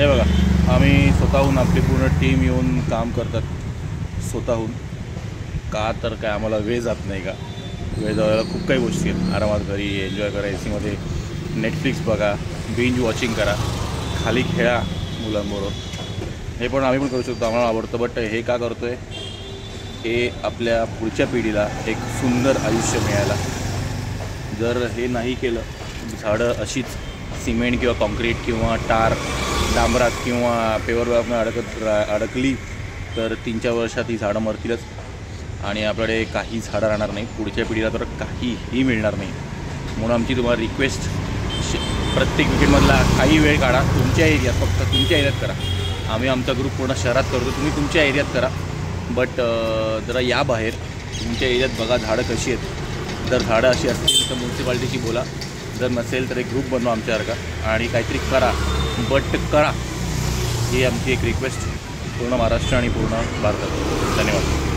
हे बघा, आम्ही स्वतःहून आपली पूर्ण टीम येऊन काम करतात स्वतःहून. का तर काय आम्हाला वेळ जात नाही का? वेळ जायला खूप काही गोष्टी आहेत. आरामात घरी एन्जॉय करा, एसीमध्ये नेटफ्लिक्स बघा, बिंज वॉचिंग करा, खाली खेळा मुलांबरोबर. हे पण आम्ही पण करू शकतो, आम्हाला आवडतं. बट हे का करतो आहे? हे आपल्या पुढच्या पिढीला एक सुंदर आयुष्य मिळायला. जर हे नाही केलं, झाडं अशीच सिमेंट किंवा कॉन्क्रीट किंवा टार डांबरात किंवा पेवर ब्लॉकमध्ये अडकली तर 3-4 वर्षात ही झाडं मरतीलच आणि आपल्याकडे काही झाडं राहणार नाही. पुढच्या पिढीला तर काहीही मिळणार नाही. म्हणून आमची तुम्हाला रिक्वेस्ट, प्रत्येक विकेंडमधला काही वेळ काढा तुमच्या एरियात, फक्त तुमच्या एरियात करा. आम्ही आमचा ग्रुप पूर्ण शहरात करतो, तुम्ही तुमच्या एरियात करा. बट जरा या बाहेर तुमच्या एरियात बघा झाडं कशी आहेत. जर झाडं अशी असतील तर म्युन्सिपाल्टीशी बोला, जर नसेल तर एक ग्रुप बनवा आमच्यासारखा आणि काहीतरी करा. बट करा, ही आमची एक रिक्वेस्ट पूर्ण महाराष्ट्र आणि पूर्ण भारतात. धन्यवाद.